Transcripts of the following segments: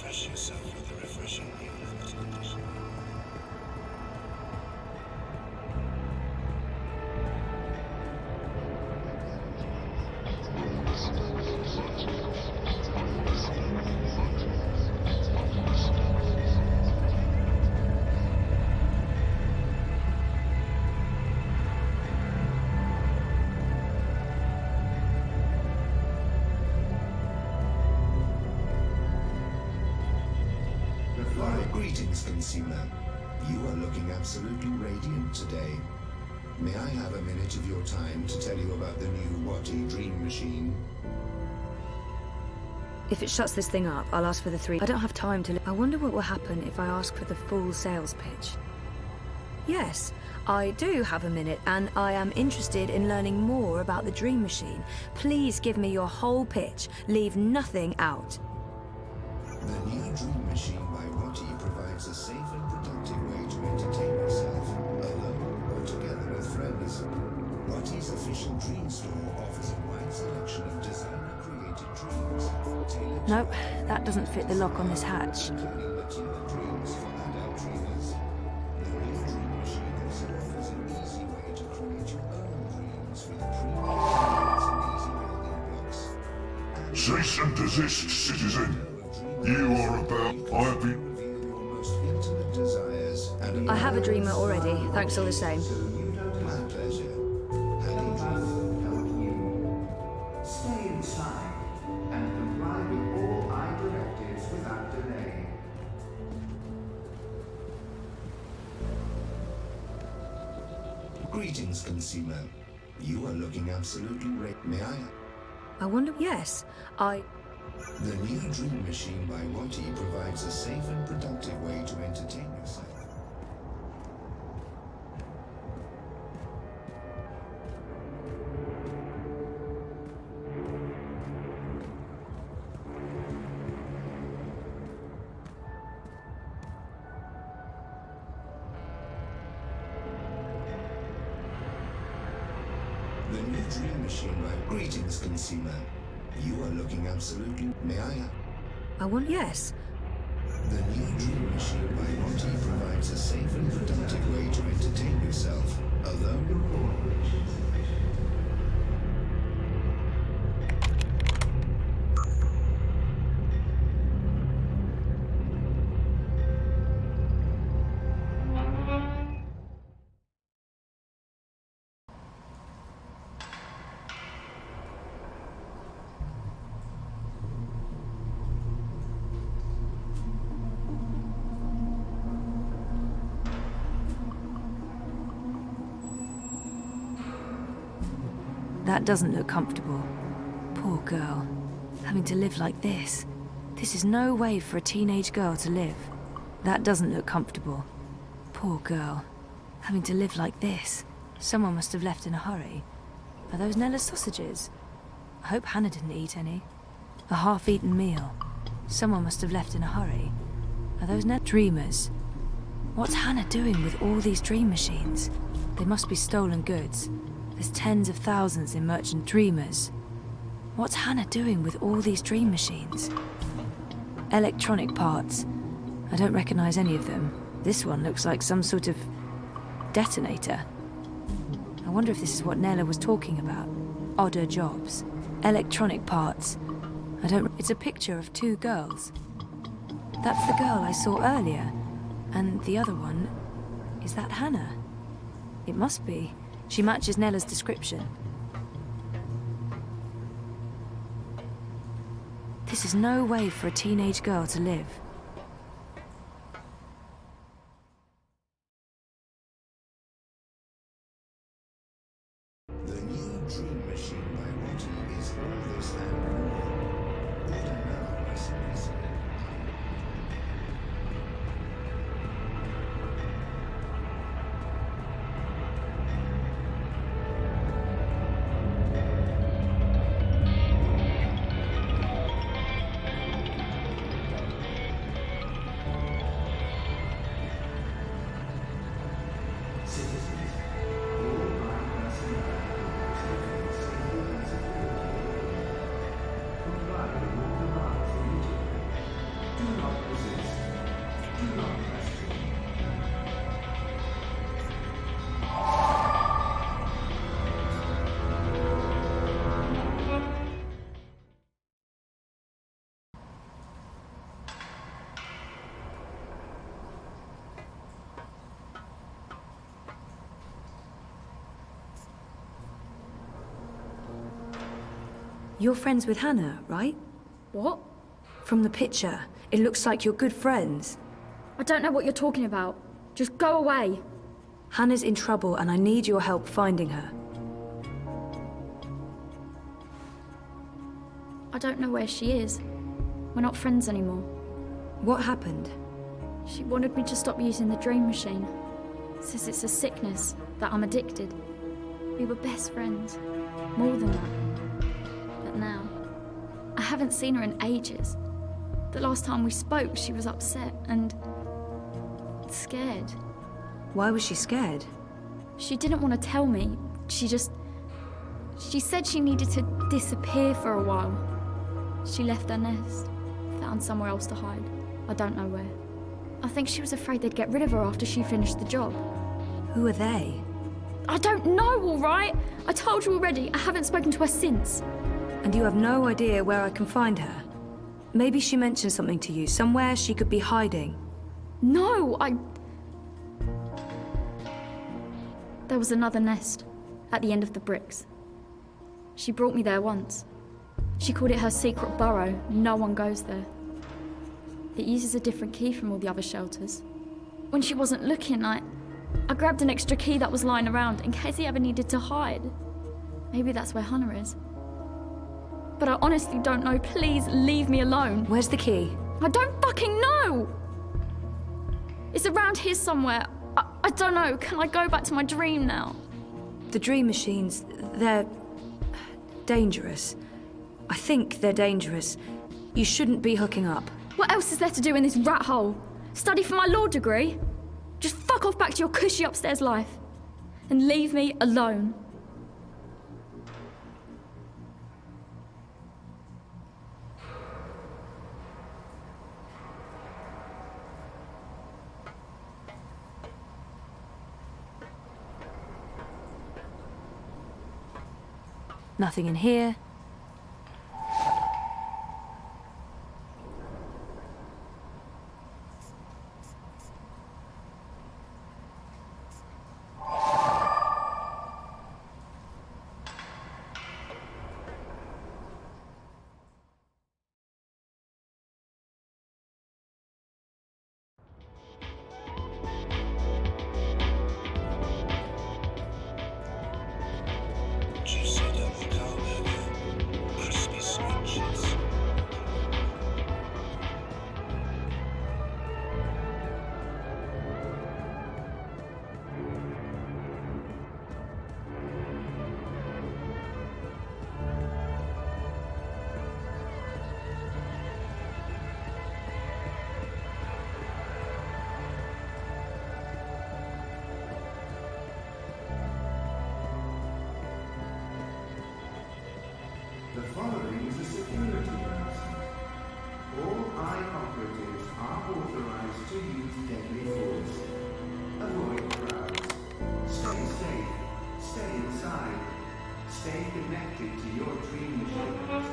refresh yourself with a refreshing new lift. Greetings, consumer. You are looking absolutely radiant today. May I have a minute of your time to tell you about the new Watty Dream Machine? If it shuts this thing up, I'll ask for the 3. I don't have time to... I wonder what will happen if I ask for the full sales pitch. Yes, I do have a minute, and I am interested in learning more about the Dream Machine. Please give me your whole pitch. Leave nothing out. The new Dream Machine by Watty provides a safe and productive way to entertain yourself, alone or together with friends. Watty's efficient dream store offers a wide selection of designer-created dreams. Nope, that doesn't fit the lock on this hatch. Including mature dreams for adult dreamers. The new Dream Machine also offers an easy way to create your own dreams with pre-made plans and easy building blocks. Cease and desist, citizen. You are about... I have been... I have a dreamer already, thanks all the same. My pleasure. Stay inside and comply with all our directives without delay. Greetings, consumer. You are looking absolutely great. May I? wonder... Yes, The new Dream Machine by Watty provides a safe and productive way to entertain yourself. The new Dream Machine by... Greetings, consumer. You are looking absolutely... May I? wonder... Yes. The new Dream Machine by Watty provides a safe and productive way to entertain yourself, alone or... That doesn't look comfortable. Poor girl. Having to live like this. This is no way for a teenage girl to live. That doesn't look comfortable. Poor girl. Having to live like this. Someone must have left in a hurry. Are those Nella's sausages? I hope Hannah didn't eat any. A half-eaten meal. Someone must have left in a hurry. Are those dreamers? What's Hannah doing with all these dream machines? They must be stolen goods. There's tens of thousands in merchant dreamers. What's Hannah doing with all these dream machines? Electronic parts. I don't recognize any of them. This one looks like some sort of detonator. I wonder if this is what Nella was talking about. Odder jobs. Electronic parts. It's a picture of 2 girls. That's the girl I saw earlier. And the other one... Is that Hannah? It must be. She matches Nella's description. This is no way for a teenage girl to live. The new Dream Machine by Watty is all this and more. Order now, listeners. You're friends with Hannah, right? What? From the picture, it looks like you're good friends. I don't know what you're talking about. Just go away. Hannah's in trouble and I need your help finding her. I don't know where she is. We're not friends anymore. What happened? She wanted me to stop using the dream machine. Says it's a sickness, that I'm addicted. We were best friends. More than that. But now, I haven't seen her in ages. The last time we spoke, she was upset and scared. Why was she scared? She didn't want to tell me. She said she needed to disappear for a while. She left her nest, found somewhere else to hide. I don't know where. I think she was afraid they'd get rid of her after she finished the job. Who are they? I don't know, all right? I told you already, I haven't spoken to her since. And you have no idea where I can find her? Maybe she mentioned something to you, somewhere she could be hiding. No, There was another nest, at the end of the bricks. She brought me there once. She called it her secret burrow. No one goes there. It uses a different key from all the other shelters. When she wasn't looking, I grabbed an extra key that was lying around in case he ever needed to hide. Maybe that's where Hannah is. But I honestly don't know. Please leave me alone. Where's the key? I don't fucking know! It's around here somewhere. I don't know. Can I go back to my dream now? The dream machines, they're dangerous. I think they're dangerous. You shouldn't be hooking up. What else is there to do in this rat hole? Study for my law degree? Just fuck off back to your cushy upstairs life. And leave me alone. Nothing in here. Juicy double cow burger, crispy sweet cheese. The following is a security announcement. All operatives are authorized to use deadly force. Avoid crowds. Stay safe. Stay inside. Stay connected to your dream machines.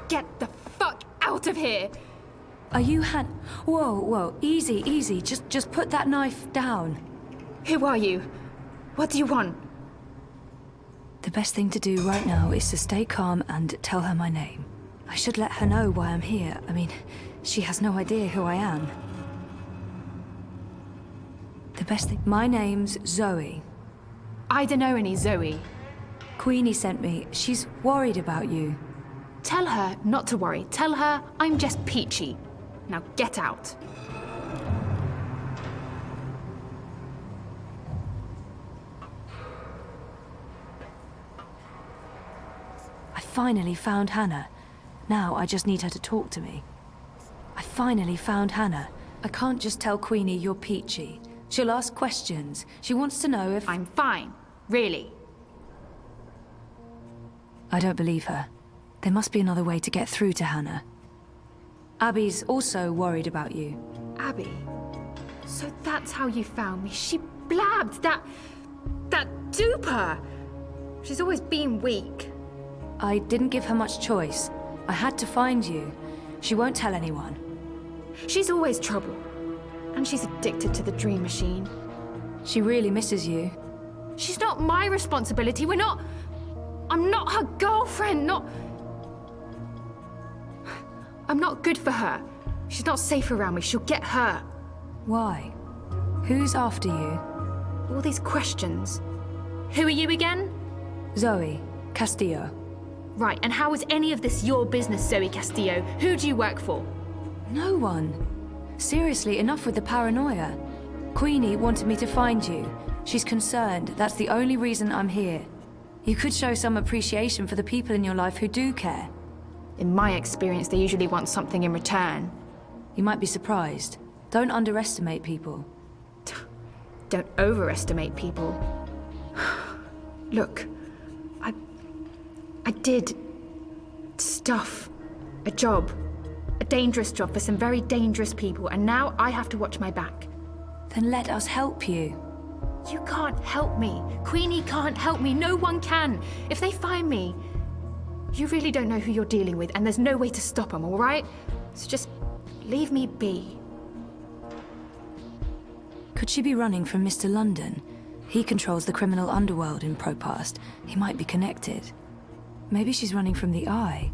Get the fuck out of here! Are you Whoa, easy, easy. Just put that knife down. Who are you? What do you want? The best thing to do right now is to stay calm and tell her my name. I should let her know why I'm here. I mean, she has no idea who I am. The best thing... My name's Zoe. I don't know any Zoe. Queenie sent me. She's worried about you. Tell her not to worry. Tell her I'm just peachy. Now get out. I finally found Hannah. Now I just need her to talk to me. I finally found Hannah. I can't just tell Queenie you're peachy. She'll ask questions. She wants to know if... I'm fine. Really. I don't believe her. There must be another way to get through to Hannah. Abby's also worried about you. Abby. So that's how you found me. She blabbed that duper. She's always been weak. I didn't give her much choice. I had to find you. She won't tell anyone. She's always trouble. And she's addicted to the dream machine. She really misses you. She's not my responsibility. I'm not her girlfriend, I'm not good for her. She's not safe around me. She'll get hurt. Why? Who's after you? All these questions. Who are you again? Zoe Castillo. Right, and how is any of this your business, Zoe Castillo? Who do you work for? No one. Seriously, enough with the paranoia. Queenie wanted me to find you. She's concerned. That's the only reason I'm here. You could show some appreciation for the people in your life who do care. In my experience, they usually want something in return. You might be surprised. Don't underestimate people. Don't overestimate people. Look, I did stuff. A job. A dangerous job for some very dangerous people, and now I have to watch my back. Then let us help you. You can't help me. Queenie can't help me. No one can. If they find me, you really don't know who you're dealing with, and there's no way to stop them, all right? So just leave me be. Could she be running from Mr. London? He controls the criminal underworld in Propast. He might be connected. Maybe she's running from the Eye.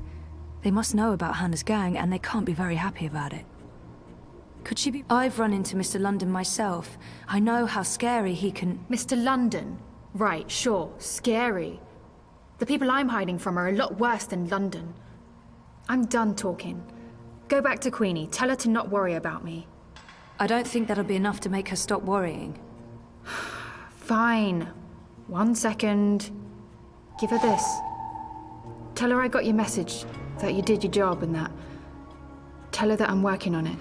They must know about Hannah's gang, and they can't be very happy about it. Could she be... I've run into Mr. London myself. I know how scary he can... Mr. London? Right, sure, scary. The people I'm hiding from are a lot worse than London. I'm done talking. Go back to Queenie. Tell her to not worry about me. I don't think that'll be enough to make her stop worrying. Fine. 1 second. Give her this. Tell her I got your message, that you did your job and that. Tell her that I'm working on it.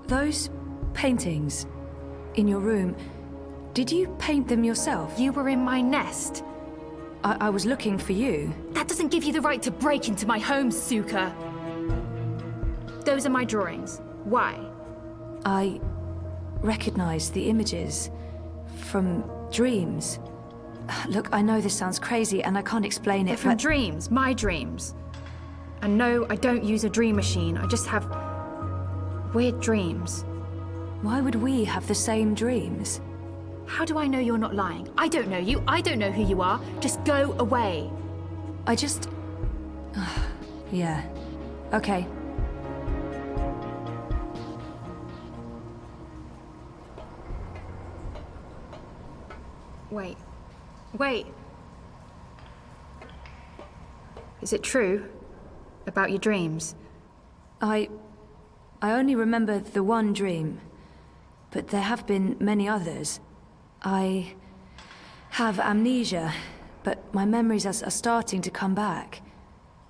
Those paintings in your room, did you paint them yourself? You were in my nest. I was looking for you. That doesn't give you the right to break into my home, Suka. Those are my drawings. Why? I recognized the images from dreams. Look, I know this sounds crazy and I can't explain They're it, from but... dreams, my dreams. And no, I don't use a dream machine. I just have weird dreams. Why would we have the same dreams? How do I know you're not lying? I don't know you. I don't know who you are. Just go away. I just... yeah. Okay. Wait. Wait. Is it true? About your dreams? I only remember the one dream, but there have been many others. I have amnesia, but my memories are starting to come back.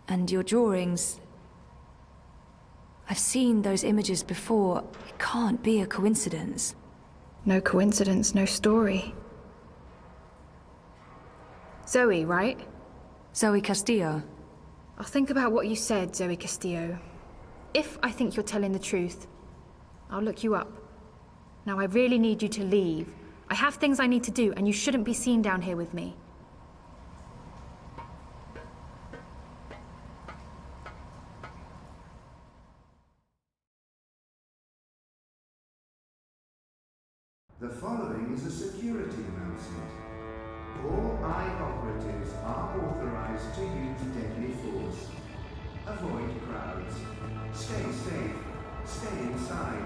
And your drawings... I've seen those images before. It can't be a coincidence. No coincidence, no story. Zoe, right? Zoe Castillo. I'll think about what you said, Zoe Castillo. If I think you're telling the truth, I'll look you up. Now I really need you to leave. I have things I need to do, and you shouldn't be seen down here with me. The following is a security announcement. All eye operatives are authorized to use deadly force. Avoid crowds. Stay safe. Stay inside.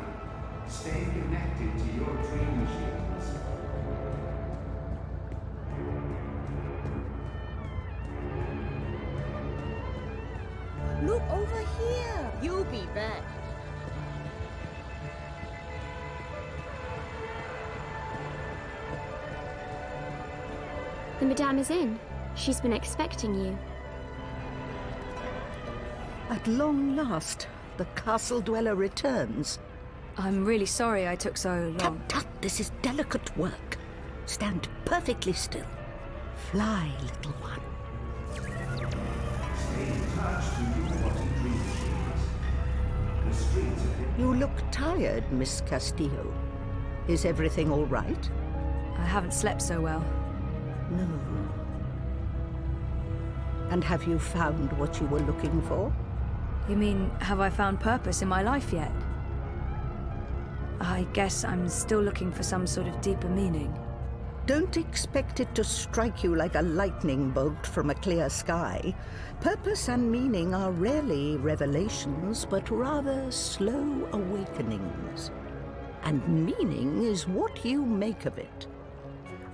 Stay connected to your dream machines. Look over here. You'll be back. The Madame is in. She's been expecting you. At long last, the castle dweller returns. I'm really sorry I took so long. Tut, tut, this is delicate work. Stand perfectly still. Fly, little one. Stay in touch to your body dream machines. The streets are... You look tired, Miss Castillo. Is everything all right? I haven't slept so well. No. And have you found what you were looking for? You mean, have I found purpose in my life yet? I guess I'm still looking for some sort of deeper meaning. Don't expect it to strike you like a lightning bolt from a clear sky. Purpose and meaning are rarely revelations, but rather slow awakenings. And meaning is what you make of it.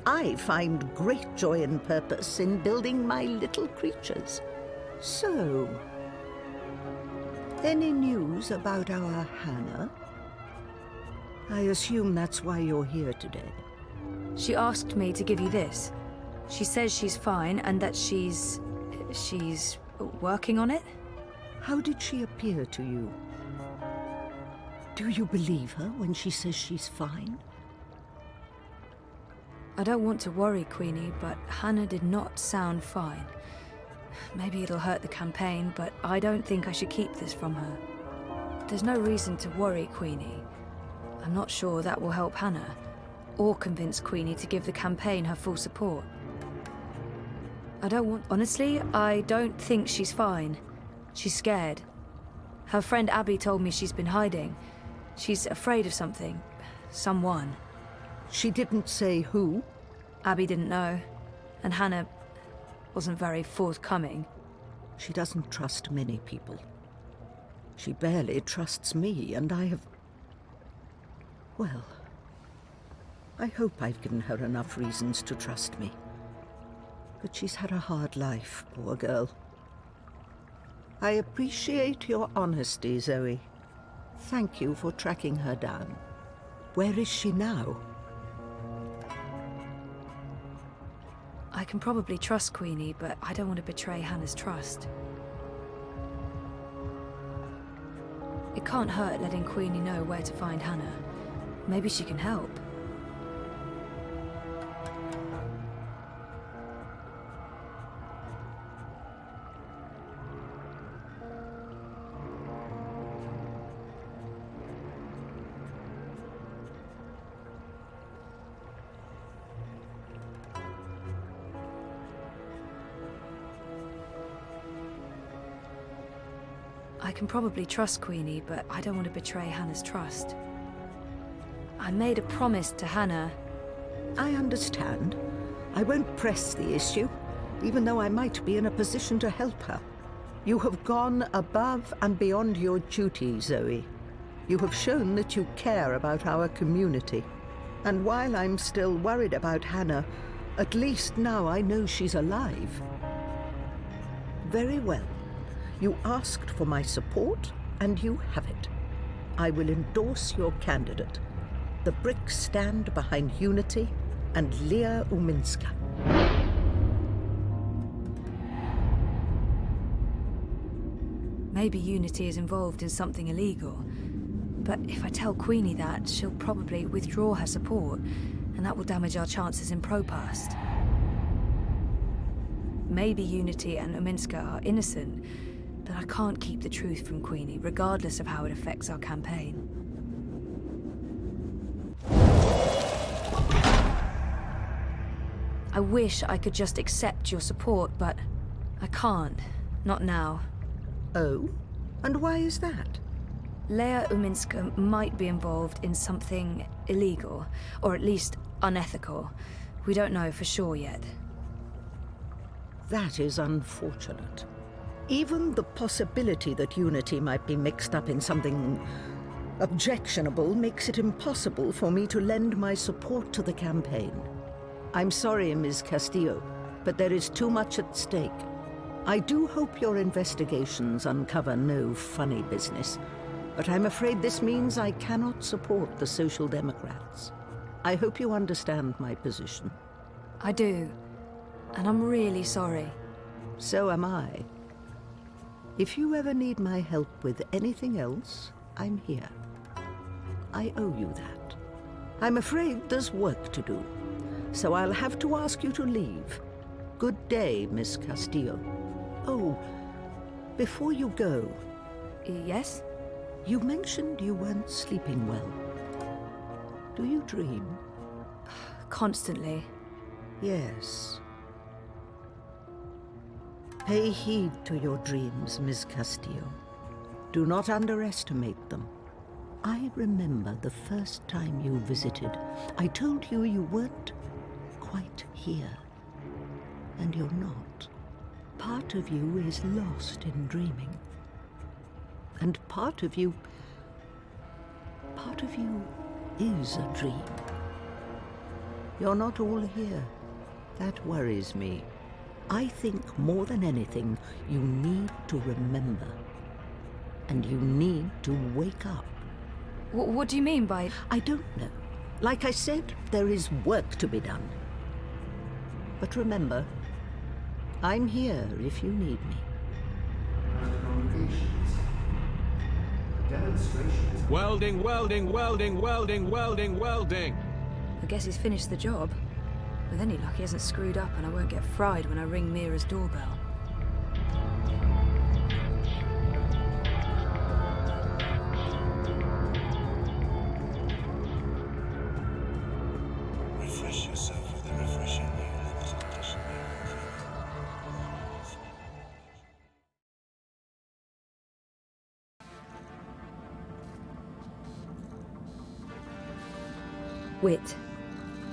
I find great joy and purpose in building my little creatures. So, any news about our Hannah? I assume that's why you're here today. She asked me to give you this. She says she's fine and that she's working on it? How did she appear to you? Do you believe her when she says she's fine? I don't want to worry, Queenie, but Hannah did not sound fine. Maybe it'll hurt the campaign, but I don't think I should keep this from her. There's no reason to worry, Queenie. I'm not sure that will help Hannah, or convince Queenie to give the campaign her full support. Honestly, I don't think she's fine. She's scared. Her friend Abby told me she's been hiding. She's afraid of something. Someone. She didn't say who? Abby didn't know, and Hannah wasn't very forthcoming. She doesn't trust many people. She barely trusts me, and I have... Well, I hope I've given her enough reasons to trust me. But she's had a hard life, poor girl. I appreciate your honesty, Zoe. Thank you for tracking her down. Where is she now? I can probably trust Queenie, but I don't want to betray Hannah's trust. It can't hurt letting Queenie know where to find Hannah. Maybe she can help. I can probably trust Queenie, but I don't want to betray Hannah's trust. I made a promise to Hannah. I understand. I won't press the issue, even though I might be in a position to help her. You have gone above and beyond your duty, Zoe. You have shown that you care about our community. And while I'm still worried about Hannah, at least now I know she's alive. Very well. You asked for my support, and you have it. I will endorse your candidate. The bricks stand behind Unity and Leah Uminska. Maybe Unity is involved in something illegal. But if I tell Queenie that, she'll probably withdraw her support, and that will damage our chances in Propast. Maybe Unity and Uminska are innocent, but I can't keep the truth from Queenie, regardless of how it affects our campaign. I wish I could just accept your support, but I can't. Not now. Oh? And why is that? Leah Uminska might be involved in something illegal, or at least unethical. We don't know for sure yet. That is unfortunate. Even the possibility that Unity might be mixed up in something objectionable makes it impossible for me to lend my support to the campaign. I'm sorry, Ms. Castillo, but there is too much at stake. I do hope your investigations uncover no funny business, but I'm afraid this means I cannot support the Social Democrats. I hope you understand my position. I do, and I'm really sorry. So am I. If you ever need my help with anything else, I'm here. I owe you that. I'm afraid there's work to do, so I'll have to ask you to leave. Good day, Miss Castillo. Oh, before you go... Yes? You mentioned you weren't sleeping well. Do you dream? Constantly. Yes. Pay heed to your dreams, Miss Castillo. Do not underestimate them. I remember the first time you visited. I told you you weren't quite here. And you're not. Part of you is lost in dreaming. And part of you is a dream. You're not all here. That worries me. I think more than anything, you need to remember. And you need to wake up. What do you mean by... I don't know. Like I said, there is work to be done. But remember, I'm here if you need me. Demonstrations. Welding, welding, welding, welding, welding, welding. I guess he's finished the job. With any luck, he hasn't screwed up and I won't get fried when I ring Mira's doorbell. Refresh yourself with a refreshing new limited edition. Wit.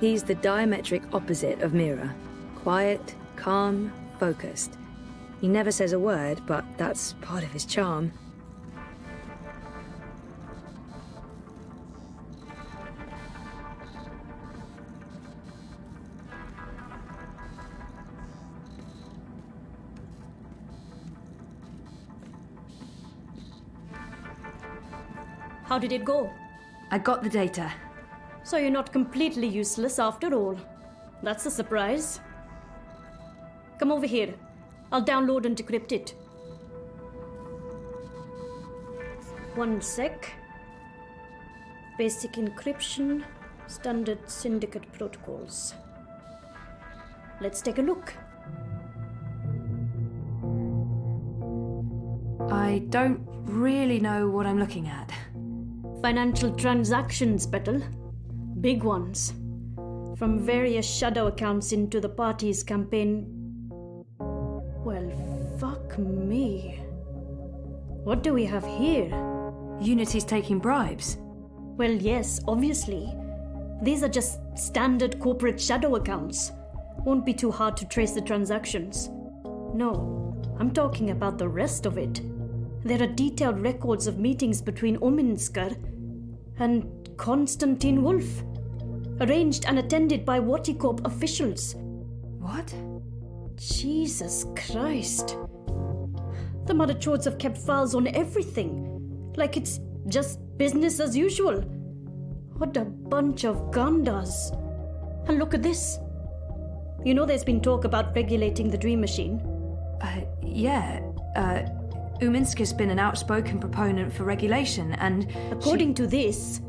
He's the diametric opposite of Mira. Quiet, calm, focused. He never says a word, but that's part of his charm. How did it go? I got the data. So you're not completely useless after all. That's a surprise. Come over here. I'll download and decrypt it. One sec. Basic encryption, standard syndicate protocols. Let's take a look. I don't really know what I'm looking at. Financial transactions, Petal. Big ones. From various shadow accounts into the party's campaign. Well, fuck me. What do we have here? Unity's taking bribes. Well, yes, obviously. These are just standard corporate shadow accounts. Won't be too hard to trace the transactions. No, I'm talking about the rest of it. There are detailed records of meetings between Ominsker and Konstantin Wolf, arranged and attended by Waticorp officials. What? Jesus Christ. The Mother Chords have kept files on everything, like it's just business as usual. What a bunch of gandas. And look at this. You know there's been talk about regulating the Dream Machine? Yeah. Uminsky's been an outspoken proponent for regulation, and according to this,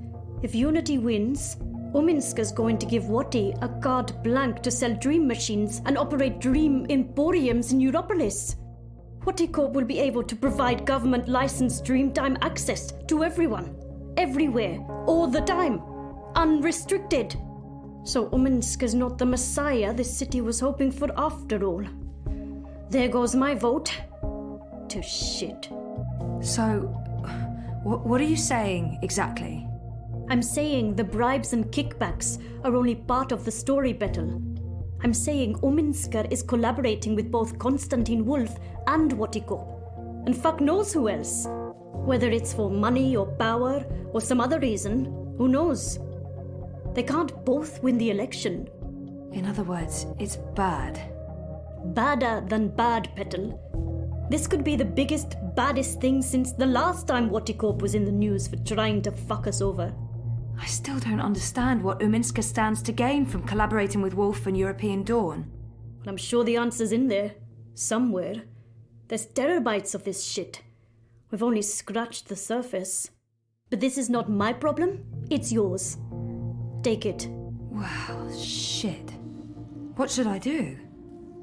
if Unity wins, Uminsky's going to give Wati a carte blanche to sell dream machines and operate dream emporiums in Europolis. Waticorp will be able to provide government-licensed Dreamtime access to everyone, everywhere, all the time, unrestricted. So Uminsky's not the messiah this city was hoping for after all. There goes my vote. To shit. So, what are you saying exactly? I'm saying the bribes and kickbacks are only part of the story, Petal. I'm saying Ominsker is collaborating with both Konstantin Wolf and Waticorp. And fuck knows who else. Whether it's for money or power or some other reason, who knows? They can't both win the election. In other words, it's bad. Badder than bad, Petal. This could be the biggest, baddest thing since the last time Waticorp was in the news for trying to fuck us over. I still don't understand what Uminska stands to gain from collaborating with Wolf and European Dawn. Well, I'm sure the answer's in there. Somewhere. There's terabytes of this shit. We've only scratched the surface. But this is not my problem. It's yours. Take it. Wow, shit. What should I do?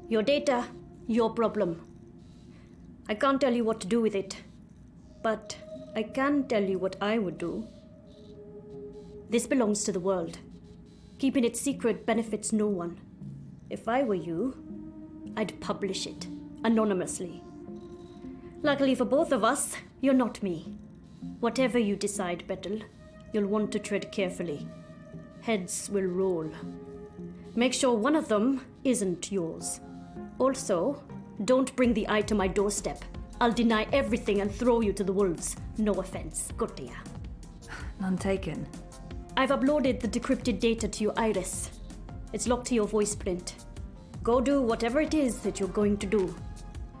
Your data, your problem. I can't tell you what to do with it, but I can tell you what I would do. This belongs to the world. Keeping it secret benefits no one. If I were you, I'd publish it. anonymously. Luckily for both of us, you're not me. Whatever you decide, Betel, you'll want to tread carefully. Heads will roll. Make sure one of them isn't yours. Also, don't bring the eye to my doorstep. I'll deny everything and throw you to the wolves. No offense, Gotia. None taken. I've uploaded the decrypted data to your iris. It's locked to your voice print. Go do whatever it is that you're going to do,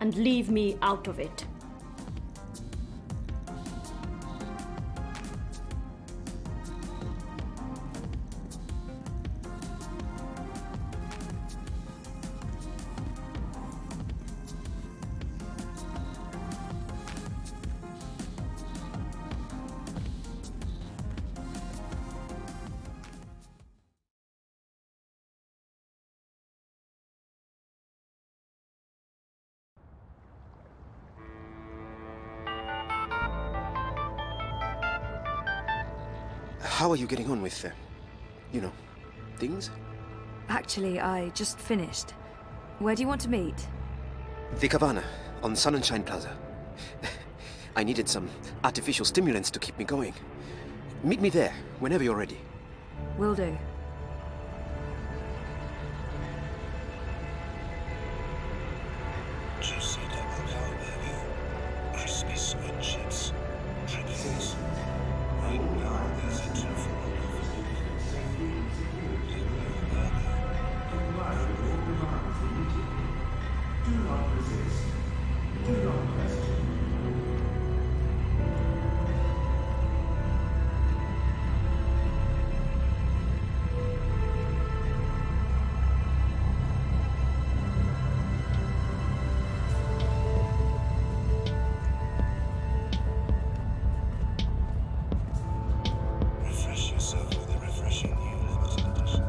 and leave me out of it. How are you getting on with, things? Actually, I just finished. Where do you want to meet? The Cabana, on Sun and Shine Plaza. I needed some artificial stimulants to keep me going. Meet me there, whenever you're ready. Will do. Juicy double cow burger, crispy squid chips, drippings. Right now there's a two-for-one Do not resist. Do not question. Refresh yourself with a refreshing new limited edition.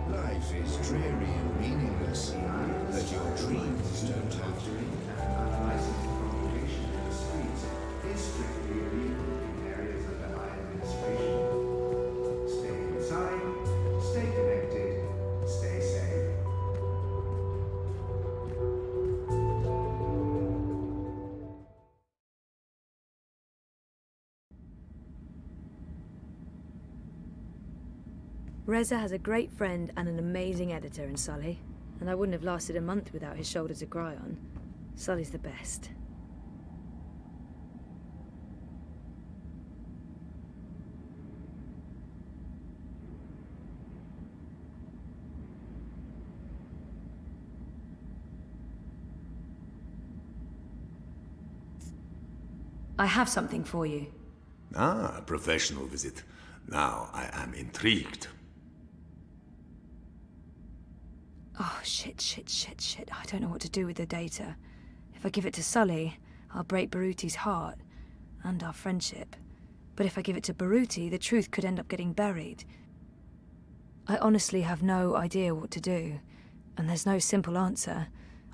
Life is dreary and meaningless, but your dreams don't have to be. Unlicensed congregation in the streets is strictly illegal in areas under high administration. Stay inside, stay connected, stay safe. Reza has a great friend and an amazing editor in Sully, and I wouldn't have lasted a month without his shoulder to cry on. Sully's the best. I have something for you. Ah, a professional visit. Now I am intrigued. Oh, shit. I don't know what to do with the data. If I give it to Sully, I'll break Baruti's heart. And our friendship. But if I give it to Baruti, the truth could end up getting buried. I honestly have no idea what to do. And there's no simple answer.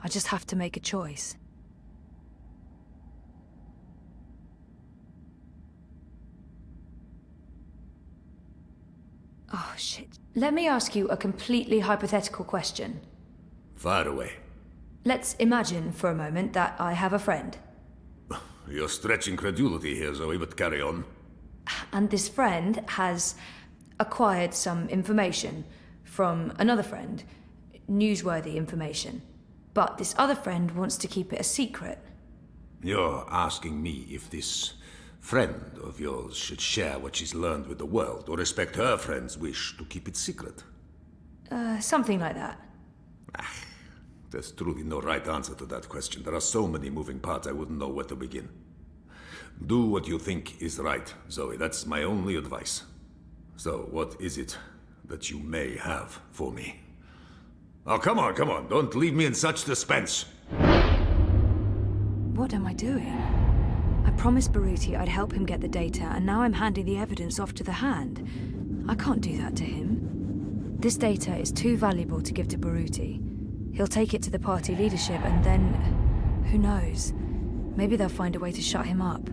I just have to make a choice. Oh, shit. Let me ask you a completely hypothetical question. Fire away. Let's imagine for a moment that I have a friend. You're stretching credulity here, Zoe, but carry on. And this friend has acquired some information from another friend. Newsworthy information. But this other friend wants to keep it a secret. You're asking me if this friend of yours should share what she's learned with the world, or respect her friend's wish to keep it secret? Something like that. There's truly no right answer to that question. There are so many moving parts I wouldn't know where to begin. Do what you think is right, Zoe. That's my only advice. So, what is it that you may have for me? Oh, come on. Don't leave me in such suspense. What am I doing? I promised Baruti I'd help him get the data, and now I'm handing the evidence off to the Hand. I can't do that to him. This data is too valuable to give to Baruti. He'll take it to the party leadership and then... who knows? Maybe they'll find a way to shut him up.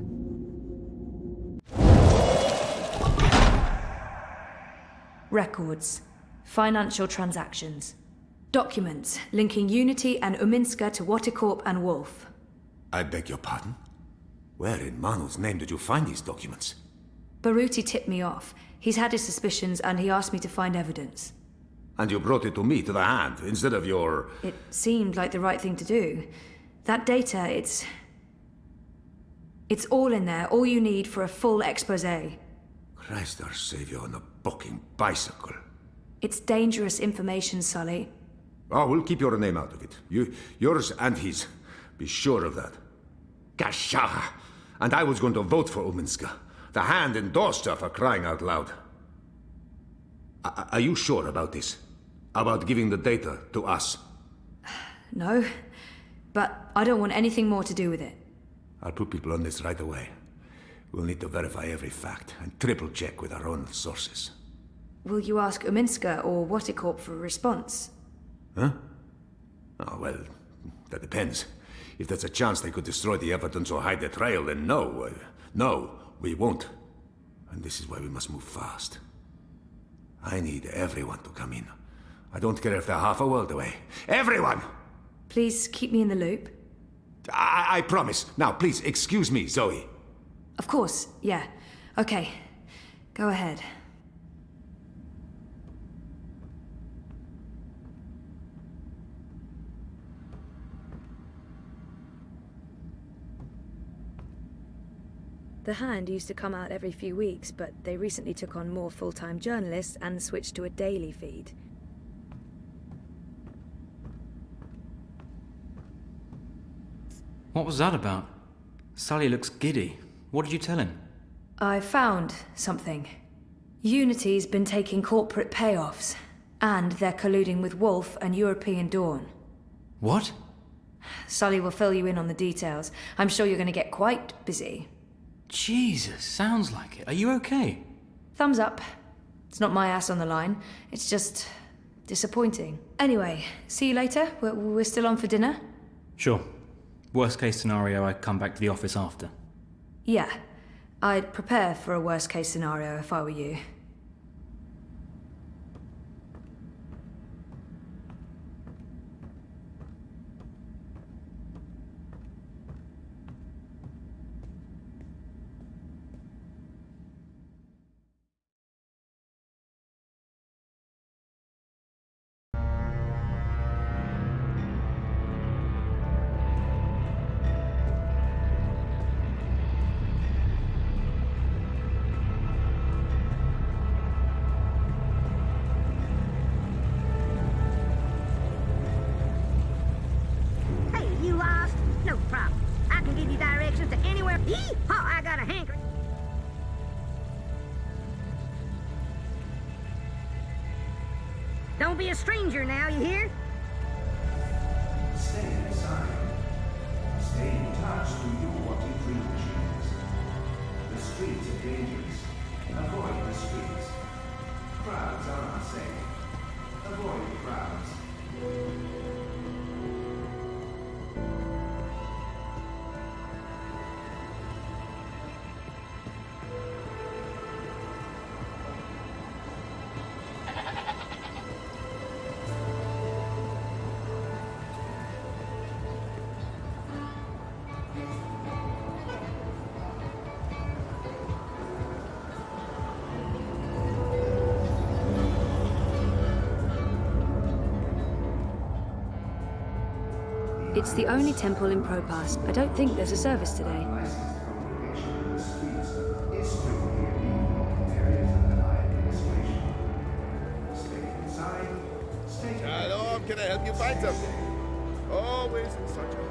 Records. Financial transactions. Documents linking Unity and Uminska to Watercorp and Wolf. I beg your pardon? Where in Manu's name did you find these documents? Baruti tipped me off. He's had his suspicions and he asked me to find evidence. And you brought it to me, to the Hand, instead of your... It seemed like the right thing to do. That data, it's all in there, all you need for a full exposé. Christ our Savior on a bucking bicycle. It's dangerous information, Sully. Oh, we'll keep your name out of it. Yours and his. Be sure of that. Gasha! And I was going to vote for Uminska. The Hand endorsed her, for crying out loud. Are you sure about this? About giving the data to us? No, but I don't want anything more to do with it. I'll put people on this right away. We'll need to verify every fact and triple-check with our own sources. Will you ask Uminska or Watercorp for a response? Huh? Oh, well, that depends. If there's a chance they could destroy the evidence or hide the trail, then no. No, we won't. And this is why we must move fast. I need everyone to come in. I don't care if they're half a world away. Everyone! Please keep me in the loop. I promise. Now, please, excuse me, Zoe. Of course, yeah. Okay. Go ahead. The Hand used to come out every few weeks, but they recently took on more full-time journalists and switched to a daily feed. What was that about? Sully looks giddy. What did you tell him? I found something. Unity's been taking corporate payoffs, and they're colluding with Wolf and European Dawn. What? Sully will fill you in on the details. I'm sure you're going to get quite busy. Jesus, sounds like it. Are you okay? Thumbs up. It's not my ass on the line. It's just disappointing. Anyway, see you later. We're still on for dinner? Sure. Worst case scenario, I come back to the office after. Yeah. I'd prepare for a worst case scenario if I were you. Yeehaw, I got a hankering. Don't be a stranger now, you hear? Stay inside. Stay in touch to your wanting dream machines. The streets are dangerous. Avoid the streets. Crowds are unsafe. Avoid crowds. It's the only temple in Propass. I don't think there's a service today. Shalom, can I help you find something? Always in such a...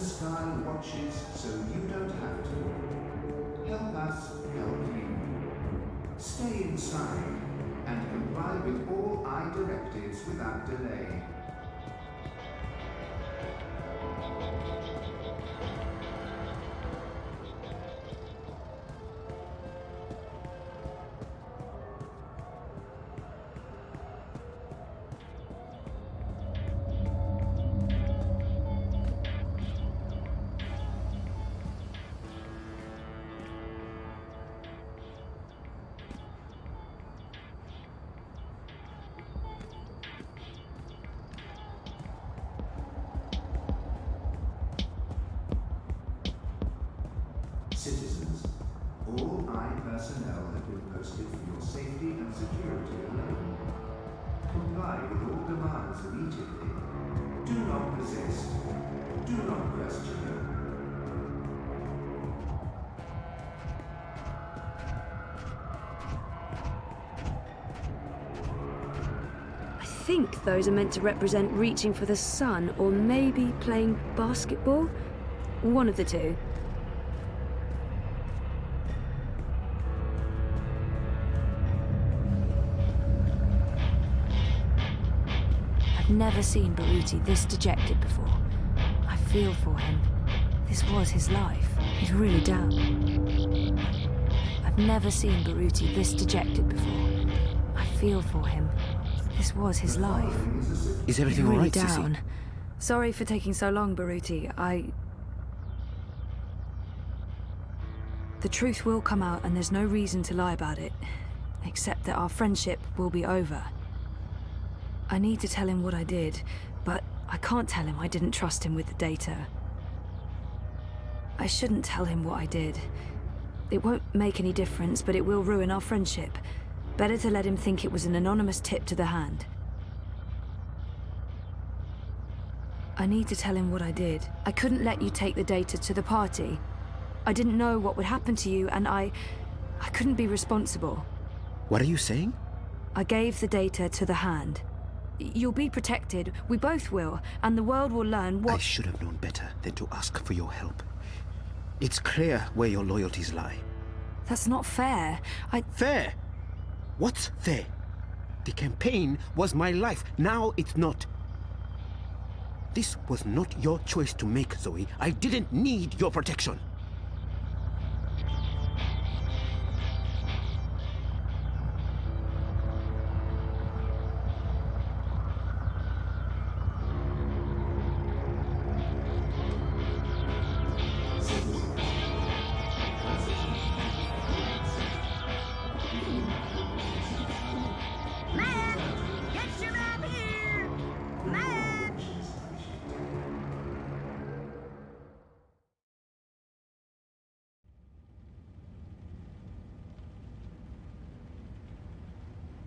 sky watches so you don't have to. Help us help you. Stay inside and comply with all I directives without delay. Citizens, all I personnel have been posted for your safety and security alone. Comply with all demands immediately. Do not resist. Do not question them. I think those are meant to represent reaching for the sun, or maybe playing basketball. One of the two. I've never seen Baruti this dejected before. I feel for him. This was his life. He's really down. I've never seen Baruti this dejected before. I feel for him. This was his life. Is everything He's all really right, Sissy? down. Sorry for taking so long, Baruti. The truth will come out, and there's no reason to lie about it. Except that our friendship will be over. I need to tell him what I did, but I can't tell him I didn't trust him with the data. I shouldn't tell him what I did. It won't make any difference, but it will ruin our friendship. Better to let him think it was an anonymous tip to the hand. I need to tell him what I did. I couldn't let you take the data to the party. I didn't know what would happen to you, and I couldn't be responsible. What are you saying? I gave the data to the hand. You'll be protected, we both will, and the world will learn what— I should have known better than to ask for your help. It's clear where your loyalties lie. That's not fair. Fair? What's fair? The campaign was my life, now it's not. This was not your choice to make, Zoe. I didn't need your protection.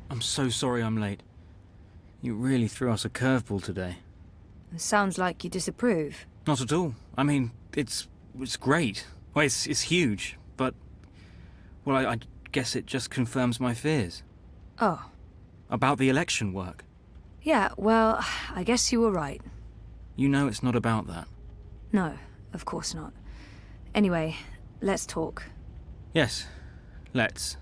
I'm so sorry I'm late. You really threw us a curveball today. It sounds like you disapprove. Not at all. I mean, it's great. Well, it's huge, but... Well, I guess it just confirms my fears. Oh. About the election work. Yeah, well, I guess you were right. You know it's not about that. No, of course not. Anyway, let's talk. Yes, let's.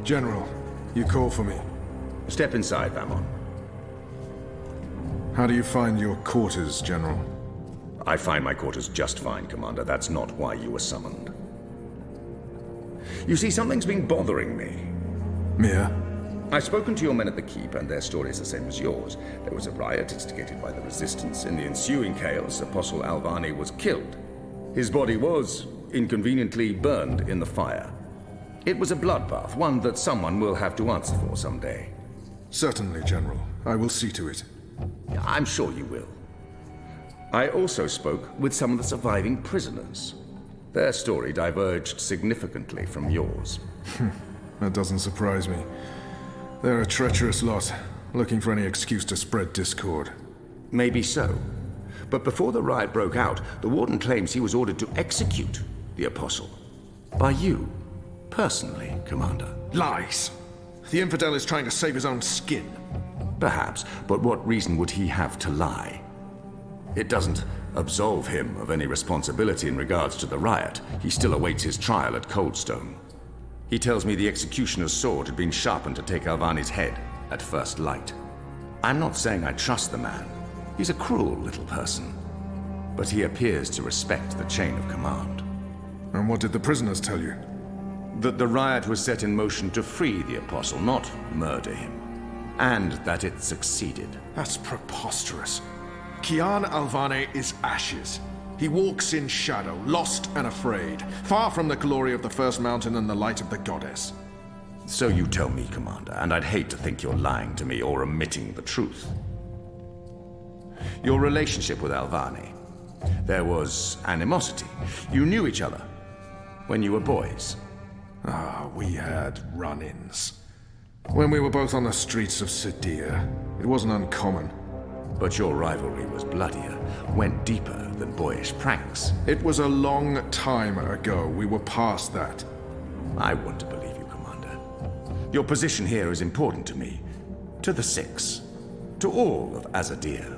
General, you call for me. Step inside, Vamon. How do you find your quarters, General? I find my quarters just fine, Commander. That's not why you were summoned. You see, something's been bothering me. Mia? I've spoken to your men at the Keep, and their story's the same as yours. There was a riot instigated by the Resistance. In the ensuing chaos, Apostle Alvani was killed. His body was, inconveniently, burned in the fire. It was a bloodbath, one that someone will have to answer for someday. Certainly, General. I will see to it. I'm sure you will. I also spoke with some of the surviving prisoners. Their story diverged significantly from yours. That doesn't surprise me. They're a treacherous lot, looking for any excuse to spread discord. Maybe so. But before the riot broke out, the Warden claims he was ordered to execute the Apostle. By you, personally, Commander. Lies! The infidel is trying to save his own skin. Perhaps, but what reason would he have to lie? It doesn't absolve him of any responsibility in regards to the riot. He still awaits his trial at Coldstone. He tells me the executioner's sword had been sharpened to take Alvani's head at first light. I'm not saying I trust the man. He's a cruel little person. But he appears to respect the chain of command. And what did the prisoners tell you? That the riot was set in motion to free the Apostle, not murder him. And that it succeeded. That's preposterous. Kian Alvane is ashes. He walks in shadow, lost and afraid, far from the glory of the First Mountain and the light of the Goddess. So you tell me, Commander, and I'd hate to think you're lying to me or omitting the truth. Your relationship with Alvane. There was animosity. You knew each other when you were boys. We had run-ins. When we were both on the streets of Sedia, it wasn't uncommon. But your rivalry was bloodier, went deeper than boyish pranks. It was a long time ago. We were past that. I want to believe you, Commander. Your position here is important to me, to the Six, to all of Azadir.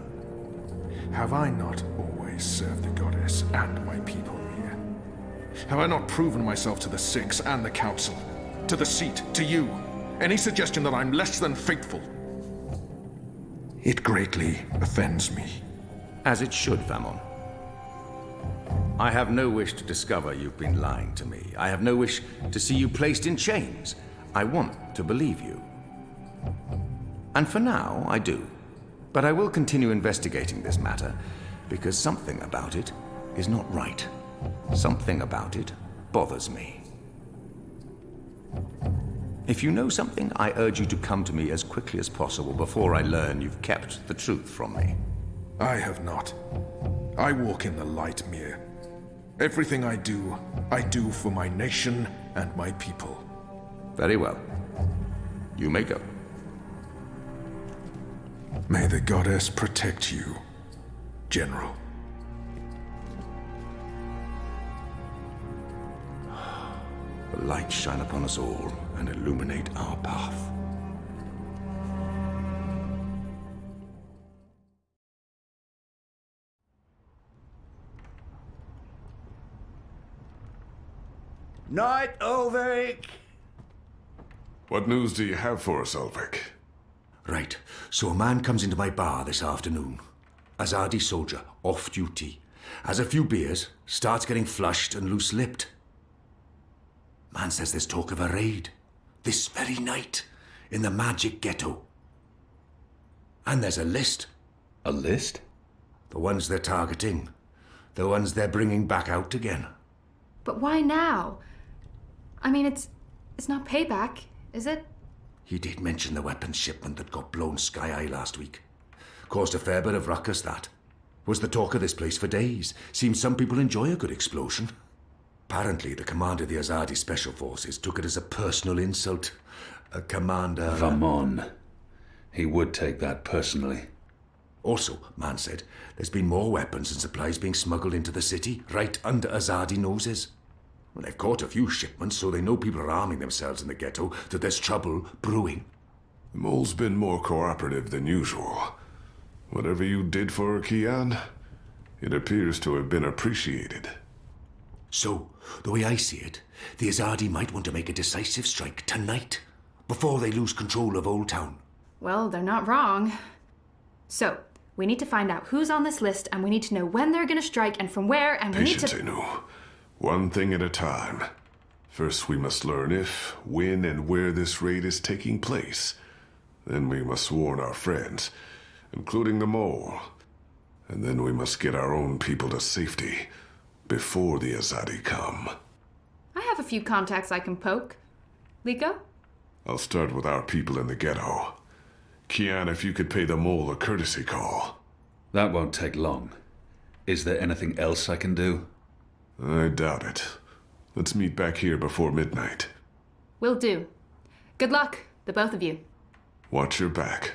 Have I not always served the Goddess and my people here? Have I not proven myself to the Six and the Council? To the Seat, to you? Any suggestion that I'm less than faithful? It greatly offends me. As it should, Famon. I have no wish to discover you've been lying to me. I have no wish to see you placed in chains. I want to believe you. And for now, I do. But I will continue investigating this matter, because something about it is not right. Something about it bothers me. If you know something, I urge you to come to me as quickly as possible before I learn you've kept the truth from me. I have not. I walk in the light, Mir. Everything I do for my nation and my people. Very well. You may go. May the Goddess protect you, General. The light shine upon us all and illuminate our path. Night, Ulrich! What news do you have for us, Ulrich? Right, so a man comes into my bar this afternoon. Azadi soldier, off duty. Has a few beers, starts getting flushed and loose-lipped. Man says there's talk of a raid, this very night, in the magic ghetto. And there's a list. A list? The ones they're targeting. The ones they're bringing back out again. But why now? I mean, it's not payback, is it? He did mention the weapons shipment that got blown sky-high last week. Caused a fair bit of ruckus, that. Was the talk of this place for days. Seems some people enjoy a good explosion. Apparently, the commander of the Azadi Special Forces took it as a personal insult. A commander... Vamon. He would take that personally. Also, man said, there's been more weapons and supplies being smuggled into the city, right under Azadi noses. Well, they've caught a few shipments, so they know people are arming themselves in the ghetto, that there's trouble brewing. The mole's been more cooperative than usual. Whatever you did for her, Kian, it appears to have been appreciated. So, the way I see it, the Azadi might want to make a decisive strike tonight, before they lose control of Old Town. Well, they're not wrong. So, we need to find out who's on this list, and we need to know when they're gonna strike and from where, and we need to... Patience, Inu. One thing at a time. First, we must learn if, when, and where this raid is taking place. Then we must warn our friends, including the mole. And then we must get our own people to safety before the Azadi come. I have a few contacts I can poke. Liko? I'll start with our people in the ghetto. Kian, if you could pay the mole a courtesy call. That won't take long. Is there anything else I can do? I doubt it. Let's meet back here before midnight. Will do. Good luck, the both of you. Watch your back.